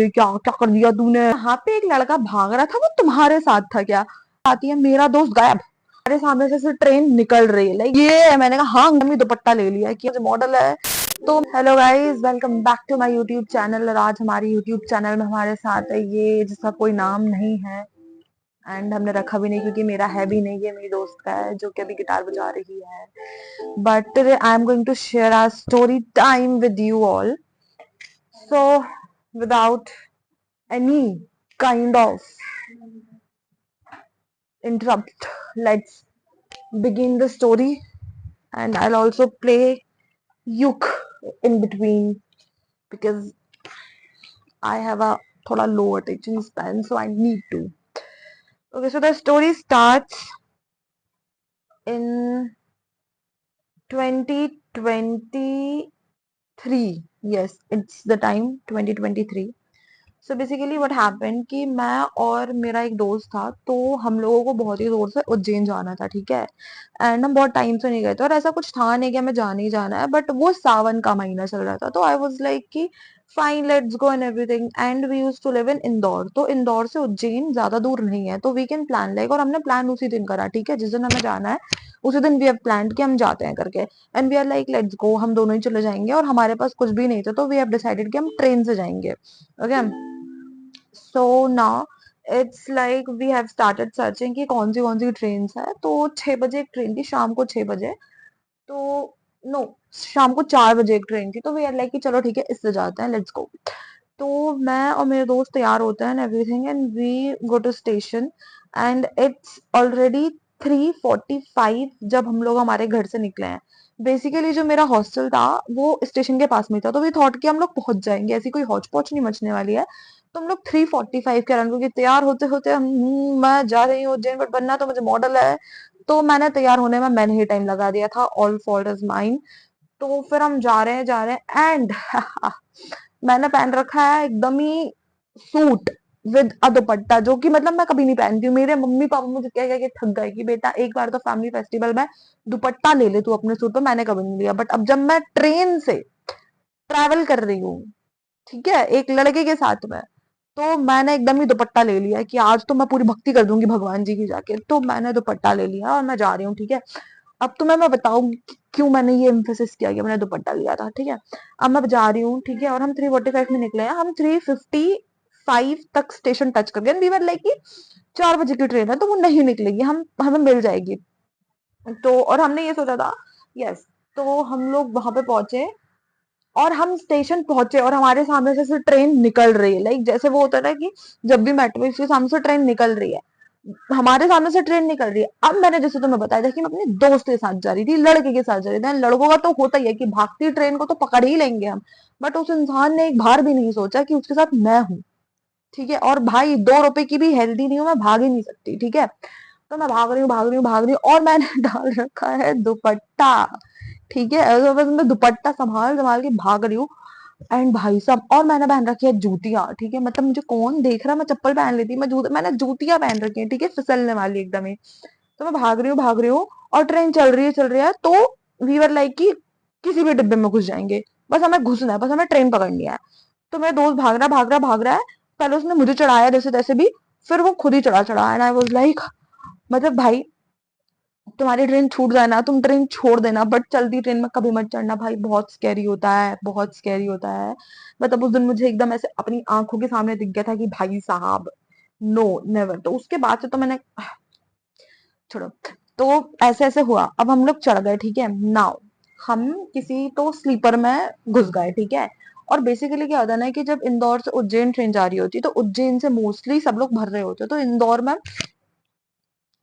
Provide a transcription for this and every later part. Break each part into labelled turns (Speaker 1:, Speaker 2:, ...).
Speaker 1: क्या क्या कर दिया तूने? यहाँ पे एक लड़का भाग रहा था, वो तुम्हारे साथ था क्या? आती है, मेरा दोस्त गायब, हमारे सामने से ट्रेन निकल रही है, लाइक ये है। मैंने कहा हाँ, मैं दुपट्टा ले लिया कि मॉडल है। तो hello guys, welcome back to my YouTube channel. और आज हमारे यूट्यूब चैनल में हमारे साथ है ये, जिसका कोई नाम नहीं है एंड हमने रखा भी नहीं क्योंकि मेरा है भी नहीं, ये मेरी दोस्त का है जो कि अभी गिटार बजा रही है। But today I am going to share our story time with you all. So without any kind of interrupt, let's begin the story. And I'll also play uke in between because I have a thoda low attention span, so I need to. Okay, so the story starts in 2023. Yes, it's the time 2023. So basically what happened कि मैं और मेरा एक दोस्त था, तो हम लोगों को बहुत ही जोर से उज्जैन जाना था, ठीक है। एंड हम बहुत टाइम से नहीं गए थे और ऐसा कुछ था नहीं कि हमें जाना ही जाना है, बट वो सावन का महीना चल रहा था, तो आई वाज लाइक कि fine, let's go and everything. And we used to live in Indore, तो इंदौर से उज्जैन ज्यादा दूर नहीं है, तो वी कैन प्लान लाइक। और हमने प्लान उसी दिन करा, ठीक है, जिस दिन हमें जाना है उसी दिन वी हैव प्लान कि हम जाते हैं करके। And we are like let's go, हम दोनों ही चले जाएंगे। और हमारे पास कुछ भी नहीं था, तो वी हैव डिसाइडेड कि हम ट्रेन से जाएंगे। Okay, so now it's like we have started searching कि कौन सी ट्रेन है। तो 6 बजे एक ट्रेन थी, शाम को 6 बजे। तो नो, शाम को 4 बजे एक ट्रेन थी, तो वी आर लाइक कि चलो ठीक है, इससे जाते हैं, लेट्स गो। तो मैं और मेरे दोस्त तैयार होते हैं and everything, and we go to station. And it's already 3:45 जब हम लोग हमारे घर से निकले हैं। बेसिकली जो मेरा हॉस्टल था वो स्टेशन के पास में था, तो वी थॉट कि हम लोग पहुंच जाएंगे, ऐसी कोई हौच पौच नहीं मचने वाली है। तो हम लोग 3:45 के अराउंड, क्योंकि तैयार होते होते मैं जा रही हूँ उज्जैन, बट बनना तो मुझे मॉडल है, तो मैंने तैयार होने में मैंने ही टाइम लगा दिया था। All fault is mine. तो फिर हम जा रहे हैं एंड मैंने पहन रखा है एकदम ही सूट विद अ दुपट्टा, जो कि मतलब मैं कभी नहीं पहनती हूँ। मेरे मम्मी पापा मुझे कह कह के थक गए कि बेटा एक बार तो फैमिली फेस्टिवल में दुपट्टा ले ले तू अपने सूट पे। मैंने कभी नहीं लिया, बट अब जब मैं ट्रेन से ट्रैवल कर रही हूँ, ठीक है, एक लड़के के साथ में, तो मैंने एकदम ही दुपट्टा ले लिया कि आज तो मैं पूरी भक्ति कर दूंगी भगवान जी की जाके। तो मैंने दुपट्टा ले लिया और मैं जा रही हूँ, ठीक है। अब तुम्हें मैं बताऊंगी कि क्यों मैंने ये एम्फेसिस किया कि मैंने दुपट्टा लिया था, ठीक है। अब मैं जा रही हूँ, ठीक है, और हम 3:45 में निकले हैं, हम 3:55 तक स्टेशन टच कर गए। वी वर लाइक कि 4 बजे की ट्रेन है तो वो नहीं निकलेगी, हम हमें मिल जाएगी। तो और हमने ये सोचा था, यस। तो हम लोग वहां पे पहुंचे और हम स्टेशन पहुंचे और हमारे सामने से ट्रेन निकल रही है, लाइक जैसे वो होता है ना कि जब भी मेट्रो इसके सामने से ट्रेन निकल रही है, हमारे सामने से ट्रेन निकल रही है। अब मैंने जैसे तुम्हें बताया था कि मैं अपने दोस्त के साथ जा रही थी, लड़के के साथ जा रही थी। लड़कों का तो होता ही है कि भागती ट्रेन को तो पकड़ ही लेंगे हम, बट उस इंसान ने एक बार भी नहीं सोचा कि उसके साथ मैं हूँ, ठीक है। और भाई 2 रुपए की भी हेल्दी नहीं हूँ, मैं भाग ही नहीं सकती, ठीक है। तो मैं भाग रही हूँ और मैंने डाल रखा है दुपट्टा, ठीक है। बस मैं दुपट्टा संभाल संभाल के भाग रही हूँ। एंड भाई साहब, और मैंने पहन रखी है जूतियां, ठीक है, मतलब मुझे कौन देख रहा है, मैं चप्पल पहन लेती, मैंने जूतियां पहन रखी है, ठीक है, फिसलने वाली एकदम ही। तो मैं भाग रही हूँ और ट्रेन चल रही है। तो वी वर लाइक कि किसी भी डिब्बे में घुस जाएंगे, बस हमें घुसना है, बस हमें ट्रेन पकड़नी है। तो मेरा दोस्त भाग रहा है। पहले उसने मुझे चढ़ाया जैसे तैसे भी, फिर वो खुद ही चढ़ा एंड आई वाज लाइक, मतलब भाई, तुम्हारी ट्रेन छूट जाए ना, तुम ट्रेन छोड़ देना, बट चलती ट्रेन में कभी मत चढ़ना भाई, बहुत स्कैरी होता है, बहुत स्कैरी होता है। मतलब उस दिन मुझे एकदम ऐसे अपनी आंखों के सामने दिख गया था कि भाई साहब, नो नेवर। तो उसके बाद से तो मैंने छोड़ो। तो ऐसे ऐसे हुआ, अब हम लोग चढ़ गए, ठीक है। नाउ हम किसी तो स्लीपर में घुस गए, ठीक है। और बेसिकली क्या होता है ना कि जब इंदौर से उज्जैन ट्रेन जा रही होती है, तो उज्जैन से मोस्टली सब लोग भर रहे होते हैं, तो इंदौर में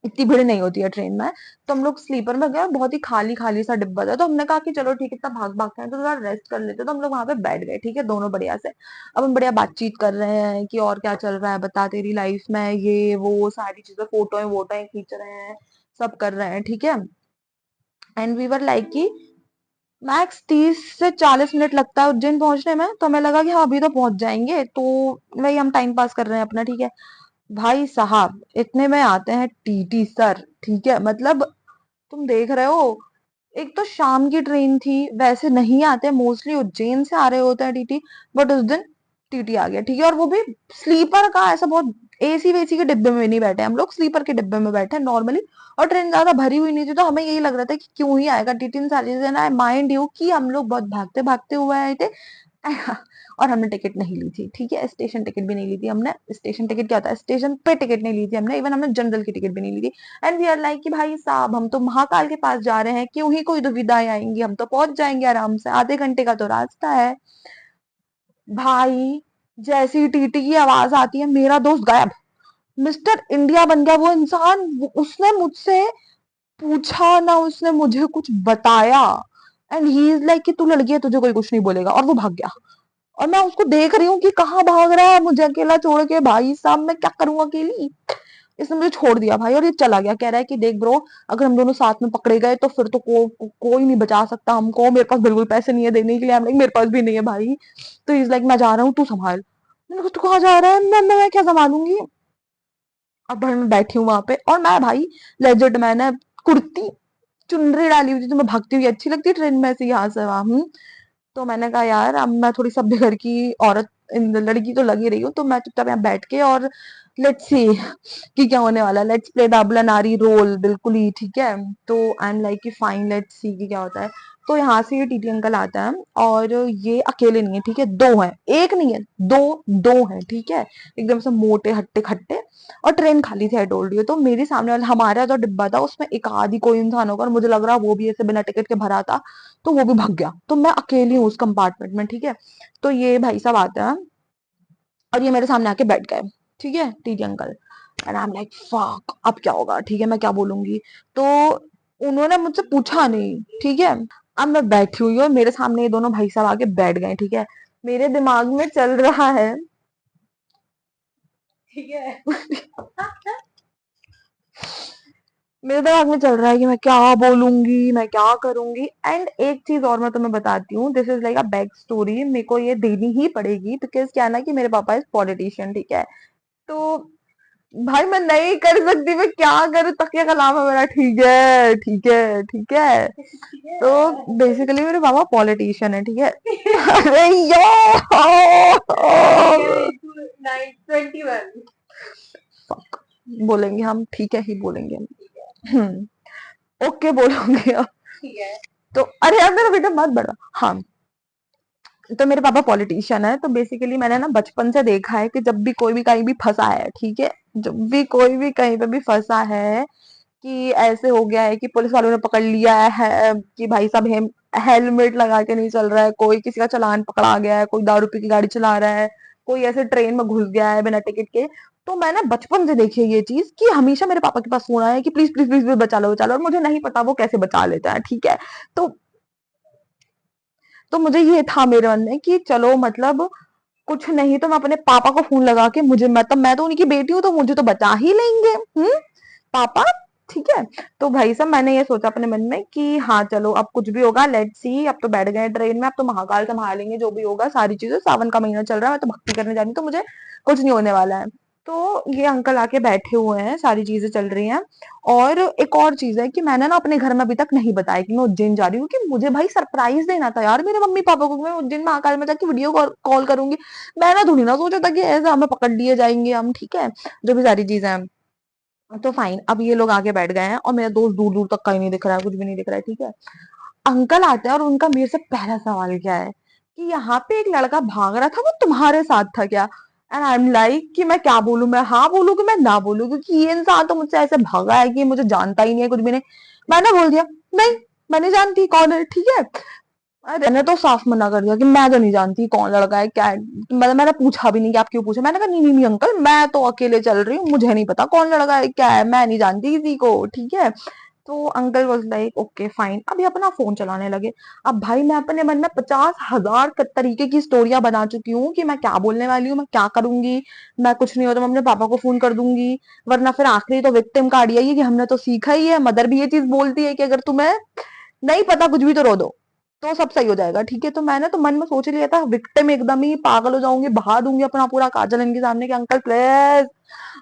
Speaker 1: इतनी भीड़ नहीं होती है ट्रेन में। तो हम लोग स्लीपर में गए, बहुत ही खाली खाली सा डिब्बा था, तो हमने कहा कि चलो ठीक है, इतना भाग भाग के हैं तो थोड़ा रेस्ट कर लेते। तो हम लोग वहां पे बैठ गए, ठीक है, दोनों बढ़िया से। अब हम बढ़िया बातचीत कर रहे हैं कि और क्या चल रहा है, बता तेरी लाइफ में, ये वो सारी चीजें, फोटोएं वोटोएं खींच रहे हैं, सब कर रहे हैं, ठीक है। एंड वी वर लाइक कि मैक्स 30 से 40 मिनट लगता है उज्जैन पहुंचने में, तो हमें लगा कि हाँ अभी तो पहुंच जाएंगे, तो वही हम टाइम पास कर रहे हैं अपना, ठीक है। भाई साहब, इतने में आते हैं टीटी सर, ठीक है, मतलब तुम देख रहे हो, एक तो शाम की ट्रेन थी, वैसे नहीं आते, मोस्टली उज्जैन से आ रहे होते हैं टीटी, बट उस दिन टीटी आ गया, ठीक है, और वो भी स्लीपर का, ऐसा बहुत एसी वेसी के डिब्बे में नहीं बैठे हम लोग, स्लीपर के डिब्बे में बैठे नॉर्मली। और ट्रेन ज्यादा भरी हुई नहीं थी, तो हमें यही लग रहा था कि क्यों ही आएगा टीटी इन सारी चीजें ना। माइंड यू कि हम लोग बहुत भागते भागते हुए आए थे। और हमने टिकट नहीं ली थी, ठीक है, स्टेशन टिकट भी नहीं ली थी हमने। स्टेशन टिकट क्या होता है, स्टेशन पे टिकट नहीं ली थी हमने, इवन हमने जनरल की टिकट भी नहीं ली थी। एंड वी आर लाइक कि भाई साहब हम तो महाकाल के पास जा रहे हैं, क्यों ही कोई दुविधाएं आएंगी, हम तो पहुंच जाएंगे आराम से, आधे घंटे का तो रास्ता है। भाई जैसी टीटी की आवाज आती है, मेरा दोस्त गायब, मिस्टर इंडिया बन गया वो इंसान। उसने मुझसे पूछा ना, उसने मुझे कुछ बताया। एंड ही इज लाइक कि तू लड़की है, तुझे कोई कुछ नहीं बोलेगा, और वो भाग गया। और मैं उसको देख रही हूँ कि कहाँ भाग रहा है मुझे अकेला छोड़ के। भाई साहब मैं क्या करूँ अकेली। इसने मुझे छोड़ दिया भाई, और ये चला गया, कह रहा है कि देख ब्रो, अगर हम दोनों साथ में पकड़े गए तो फिर तो कोई नहीं बचा सकता हमको, मेरे पास बिल्कुल पैसे नहीं है देने के लिए। हम लाइक मेरे पास भी नहीं है भाई। तो इज लाइक मैं जा रहा हूँ, तू संभाल। मैंने कहा तू कहाँ जा रहा है, मैं क्या संभालूंगी। अब भाई मैं बैठी हूँ वहां पे, और मैं भाई लेजिट मैंने कुर्ती चुनरी डाली हुई थी, तो मैं भागती हुई अच्छी लगती है ट्रेन में से यहाँ से वहां। तो मैंने कहा यार अब मैं थोड़ी सभ्य घर की औरत लड़की तो लगी रही हूँ, तो मैं चुपचाप यहाँ बैठ के और लेट्स सी कि क्या होने वाला है, लेट्स प्ले द अबला नारी रोल, बिल्कुल ही ठीक है। तो आई एम लाइक कि फाइन, लेट्स सी कि क्या होता है। तो यहाँ से ये टीटी अंकल आता है, और ये अकेले नहीं है, ठीक है, दो हैं, एक नहीं है, दो, दो हैं, ठीक है, एकदम से मोटे हट्टे खट्टे। और ट्रेन खाली थी, आई टोल्ड यू। तो मेरे सामने वाला हमारा जो डिब्बा था उसमें एक आधी कोई इंसान होगा, और मुझे लग रहा वो भी ऐसे बिना टिकट के भरा था, तो वो भी भाग गया। तो मैं अकेली हूँ उस कंपार्टमेंट में, ठीक है। तो ये भाई साहब आते हैं, और ये मेरे सामने आके बैठ गए, ठीक है, TT uncle. And I am like fuck, अब क्या होगा, ठीक है, मैं क्या बोलूंगी। तो उन्होंने मुझसे पूछा नहीं, ठीक है। अब मैं बैठी हुई हूँ, और मेरे सामने ये दोनों भाई साहब आके बैठ गए, ठीक है। मेरे दिमाग में चल रहा है, ठीक है, मेरे दिमाग में चल रहा है कि मैं क्या बोलूंगी, मैं क्या करूंगी। एंड एक चीज और मैं तुम्हें बताती हूँ, this is like a back story, मेरे को ये देनी ही पड़ेगी, बिकॉज क्या है ना कि मेरे पापा इज पॉलिटिशियन, ठीक है। तो भाई मैं नहीं कर सकती, मैं क्या करूँ, तकिया का नाम है मेरा, ठीक है, ठीक है, ठीक है। तो बेसिकली मेरे पापा पॉलिटिशियन है, ठीक है। अरे यार Fuck, बोलेंगे हम, ठीक है ही बोलेंगे हम। ओके बोलोगे अब। तो अरे यार मेरा बेटा मत बड़ा, हाँ। तो मेरे पापा पॉलिटिशियन है, तो बेसिकली मैंने ना बचपन से देखा है कि जब भी कोई भी कहीं भी फंसा है, ठीक है, जब भी कोई भी कहीं पे भी फंसा है, कि ऐसे हो गया है कि पुलिस वालों ने पकड़ लिया है कि भाई साहब हेलमेट लगा के नहीं चल रहा है, कोई किसी का चालान पकड़ा गया है, कोई दारू पी की गाड़ी चला रहा है, कोई ऐसे ट्रेन में घुस गया है बिना टिकट के। तो मैंने बचपन से देखी है ये चीज, कि हमेशा मेरे पापा के पास फोन आया है कि प्लीज प्लीज प्लीज प्लीज बचा लो, बचा लो, और मुझे नहीं पता वो कैसे बचा लेता है, ठीक है। तो मुझे ये था मेरे मन में कि चलो मतलब कुछ नहीं तो मैं अपने पापा को फोन लगा के, मुझे मतलब मैं तो उनकी बेटी हूँ, तो मुझे तो बचा ही लेंगे, पापा, ठीक है। तो भाई साहब मैंने ये सोचा अपने मन में कि हाँ चलो अब कुछ भी होगा, लेट्स सी, अब तो बैठ गए ट्रेन में, अब तो महाकाल संभालेंगे जो भी होगा, सारी चीजें, सावन का महीना चल रहा है, मैं तो भक्ति करने जा रही हूँ, तो मुझे कुछ नहीं होने वाला है। तो ये अंकल आके बैठे हुए हैं, सारी चीजें चल रही हैं। और एक और चीज है कि मैंने ना अपने घर में अभी तक नहीं बताया कि मैं उज्जैन जा रही हूँ, कि मुझे भाई सरप्राइज देना था यार मेरे मम्मी पापा को, कि मैं उज्जैन महाकाल में जाके वीडियो कॉल करूंगी। मैंने थोड़ी ना सोचा था कि ऐसा हमें पकड़ लिए जाएंगे हम, ठीक है, जो भी सारी चीजें हैं। तो फाइन, अब ये लोग आगे बैठ गए हैं, और मेरा दोस्त दूर दूर तक कहीं नहीं दिख रहा है, कुछ भी नहीं दिख रहा है, ठीक है। अंकल आते हैं, और उनका मेरे से पहला सवाल क्या है कि यहाँ पे एक लड़का भाग रहा था, वो तुम्हारे साथ था क्या। एंड आई एम लाइक कि मैं क्या बोलूं, मैं हाँ बोलूं कि मैं ना बोलूं, क्योंकि ये इंसान तो मुझसे ऐसे भागा है कि मुझे जानता ही नहीं है, कुछ भी नहीं। मैंने बोल दिया नहीं, मैं नहीं जानती कौन है, ठीक है। अरे मैंने तो साफ मना कर दिया कि मैं तो नहीं जानती कौन लड़का है क्या है। मैंने पूछा भी नहीं कि आप क्यों पूछे, मैंने कहा नहीं नहीं नहीं अंकल, मैं तो अकेले चल रही हूँ, मुझे नहीं पता कौन लड़का है क्या है, मैं नहीं जानती किसी को, ठीक है। तो uncle was like okay fine, अभी अपना फोन चलाने लगे। अब भाई मैं अपने मन में 50,000 तरीके की स्टोरियां बना चुकी हूँ कि मैं क्या बोलने वाली हूँ, मैं क्या करूंगी। मैं कुछ नहीं हो तो मैं अपने पापा को फोन कर दूंगी, वरना फिर आखिरी तो विक्टिम कार्ड यही है कि हमने तो सीखा ही है, मदर भी ये चीज बोलती है कि अगर तुम्हें नहीं पता कुछ भी तो रो दो, तो सब सही हो जाएगा, ठीक है। तो मैंने तो मन में सोच ही लिया था, विक्टिम एकदम ही पागल हो जाऊंगी, बहा दूंगी अपना पूरा काजल इनके सामने कि अंकल प्लीज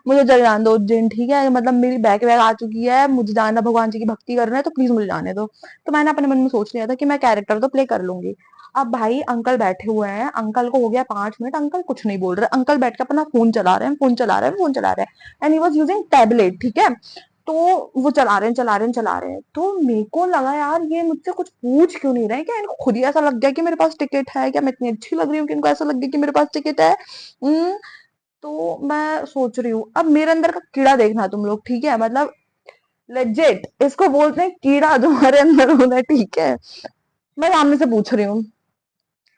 Speaker 1: मुझे चले जाने दो उज्जैन, ठीक है। मतलब मेरी बैक वैक आ चुकी है, मुझे जाना, भगवान जी की भक्ति करना है, तो प्लीज मुझे जाने दो। तो मैंने अपने मन में सोच लिया था कि मैं कैरेक्टर तो प्ले कर लूंगी। अब भाई अंकल बैठे हुए हैं, अंकल को हो गया 5 मिनट, अंकल कुछ नहीं बोल रहे, अंकल बैठ के अपना फोन चला रहे हैं, फोन चला रहे हैं, फोन चला रहे हैं, and he was using tablet, ठीक है। तो वो चला रहे हैं, चला रहे हैं, चला रहे हैं, तो मेरे को लगा यार ये मुझसे कुछ पूछ क्यों नहीं रहे, क्या इनको खुद ही ऐसा लग गया कि मेरे पास टिकट है, क्या मैं इतनी अच्छी लग रही हूँ कि इनको ऐसा लग गया कि मेरे पास टिकट है। तो मैं सोच रही हूँ, अब मेरे अंदर का कीड़ा देखना तुम लोग, ठीक है। मतलब लेजिट इसको बोलते हैं कीड़ा, तुम्हारे अंदर होना है, ठीक है। मैं सामने से पूछ रही हूँ,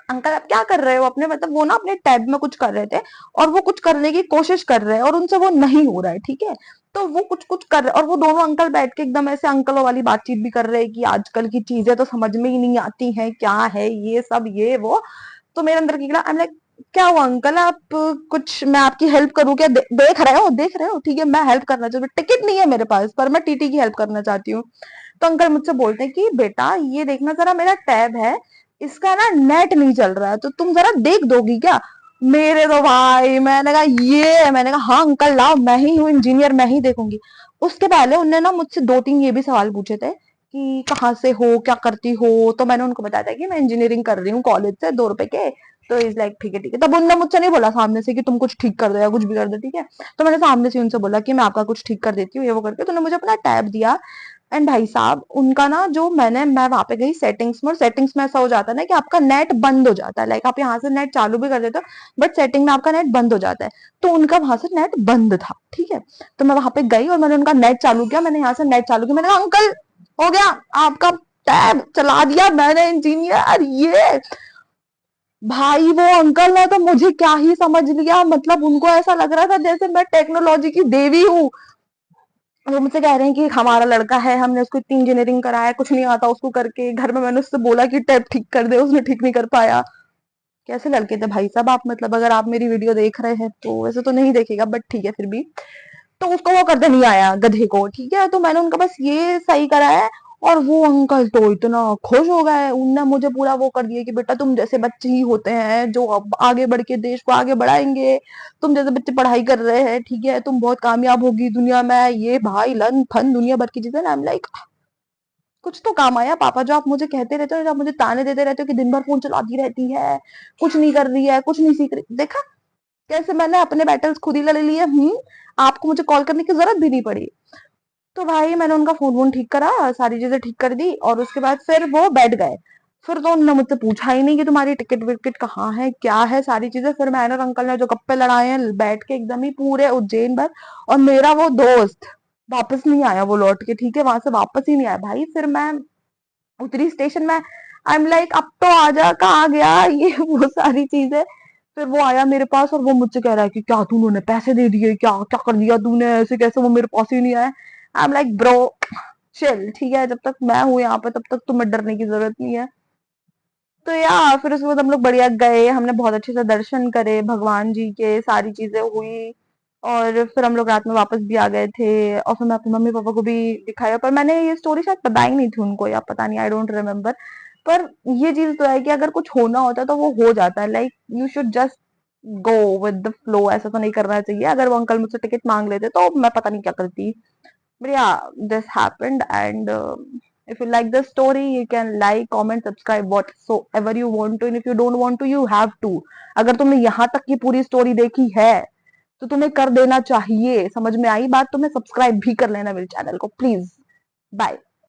Speaker 1: अंकल आप क्या कर रहे हो अपने, मतलब वो ना अपने टैब में कुछ कर रहे थे, और वो कुछ करने की कोशिश कर रहे हैं और उनसे वो नहीं हो रहा है, ठीक है। तो वो कुछ कुछ कर रहे हैं, और वो दोनों अंकल बैठ के एकदम ऐसे अंकलों वाली बातचीत भी कर रहे हैं कि आजकल की चीजें तो समझ में ही नहीं आती हैं, क्या है ये सब, ये वो। तो मेरे अंदर की आई एम लाइक, क्या हुआ अंकल, आप कुछ, मैं आपकी हेल्प करूं क्या, देख रहे हो, देख रहे हो, ठीक है, मैं हेल्प करना चाहती हूँ, टिकट नहीं है मेरे पास, पर मैं टीटी की हेल्प करना चाहती हूँ। तो अंकल मुझसे बोलते हैं कि बेटा ये देखना जरा, मेरा टैब है, इसका ना नेट नहीं चल रहा है, तो तुम जरा देख दोगी क्या। मेरे तो भाई, मैंने कहा ये, मैंने कहा हाँ अंकल लाओ, मैं ही हूँ इंजीनियर, मैं ही देखूंगी। उसके पहले उनने ना मुझसे 2-3 ये भी सवाल पूछे थे कि कहाँ से हो, क्या करती हो। तो मैंने उनको बताया था कि मैं इंजीनियरिंग कर रही हूँ कॉलेज से, 2 रुपए के। तो इज लाइक ठीक है, ठीक है। तब उनने मुझसे नहीं बोला सामने से कि तुम कुछ ठीक कर दो या कुछ भी कर दो, ठीक है। तो मैंने सामने से उनसे बोला कि मैं आपका कुछ ठीक कर देती हूँ, ये वो करके। तो उन्होंने मुझे अपना टैब दिया, एंड भाई साहब उनका ना, जो मैं वहां पे गई सेटिंग्स में, और सेटिंग्स में ऐसा हो जाता है ना कि आपका नेट बंद हो जाता है, लाइक आप यहाँ से नेट चालू भी कर देते हो बट सेटिंग में आपका नेट बंद हो जाता है। तो उनका वहां से नेट बंद था, ठीक है। तो मैं वहां पे गई और मैंने उनका नेट चालू किया, मैंने यहाँ से नेट चालू किया, मैंने कहा अंकल हो गया, आपका टैब चला दिया मैंने, इंजीनियर ये। भाई वो अंकल ने तो मुझे क्या ही समझ लिया, मतलब उनको ऐसा लग रहा था जैसे मैं टेक्नोलॉजी की देवी हूँ। वो मुझसे कह रहे हैं कि हमारा लड़का है, हमने उसको इतनी इंजीनियरिंग कराया, कुछ नहीं आता उसको करके, घर में मैंने उससे बोला कि टैब ठीक कर दे, उसने ठीक नहीं कर पाया। कैसे लड़के थे भाई साहब आप, मतलब अगर आप मेरी वीडियो देख रहे हैं तो, वैसे तो नहीं देखेगा बट ठीक है फिर भी। तो उसको वो करते नहीं आया गधे को, ठीक है। तो मैंने उनका बस ये सही करा है, और वो अंकल तो इतना खुश हो गए, उनने मुझे पूरा वो कर दिया कि बेटा तुम जैसे बच्चे ही होते हैं जो अब आगे बढ़ के देश को आगे बढ़ाएंगे, तुम जैसे बच्चे पढ़ाई कर रहे हैं, ठीक है, तुम बहुत कामयाब होगी दुनिया में, ये भाई लन फन दुनिया भर की चीजें। आई एम लाइक, कुछ तो काम आया पापा, जो आप मुझे कहते रहते हो, जो आप मुझे ताने देते रहते हो कि दिन भर फोन चलाती रहती है, कुछ नहीं कर रही है, कुछ नहीं सीख रही, देखा कैसे मैंने अपने बैटल्स खुद ही लड़ लिए। आपको मुझे कॉल करने की जरूरत भी नहीं पड़ी। तो भाई मैंने उनका फोन वोन ठीक करा, सारी चीजें ठीक कर दी, और उसके बाद फिर वो बैठ गए। फिर तो उन्होंने मुझसे पूछा ही नहीं कि तुम्हारी टिकट विकेट कहाँ है, क्या है, सारी चीजें। फिर मैंने और अंकल ने जो गप्पे लड़ाए हैं बैठ के एकदम ही पूरे उज्जैन भर। और मेरा वो दोस्त वापस नहीं आया, वो लौट के, ठीक है, वहां से वापस ही नहीं आया भाई। फिर मैं उतरी स्टेशन में, आई एम लाइक अब तो आजा, कहाँ गया ये वो सारी चीजें। फिर वो आया मेरे पास और वो मुझसे कह रहा है कि क्या तू, उन्होंने पैसे दे दिए, क्या क्या कर दिया तूने, ऐसे कैसे, वो मेरे पास ही नहीं आया। I am like bro chill, ठीक है, जब तक मैं हूँ यहाँ पे तब तक तुम्हें डरने की जरूरत नहीं है। तो या फिर उसके बाद हम लोग बढ़िया गए, हमने बहुत अच्छे से दर्शन करे भगवान जी के, सारी चीजें हुई। और फिर हम लोग रात में वापस भी आ गए थे, और फिर मैं अपने मम्मी पापा को भी दिखाया, पर मैंने ये स्टोरी शायद बताई नहीं थी उनको, या पता नहीं, आई डोंट रिमेम्बर। पर ये चीज तो है कि अगर कुछ होना होता है तो वो हो जाता है, like you should just go with the flow, ऐसा तो नहीं करना चाहिए। अगर वो अंकल मुझसे टिकट मांग लेते तो मैं पता नहीं क्या करती। But yeah, this happened, and if you like the story, you can like, comment, subscribe, whatsoever you want to. And if you don't want to, you have to. अगर तुमने यहाँ तक की पूरी स्टोरी देखी है तो तुम्हें कर देना चाहिए, समझ में आई बात, तुम्हें सब्सक्राइब भी कर लेना मेरे चैनल को प्लीज। बाय।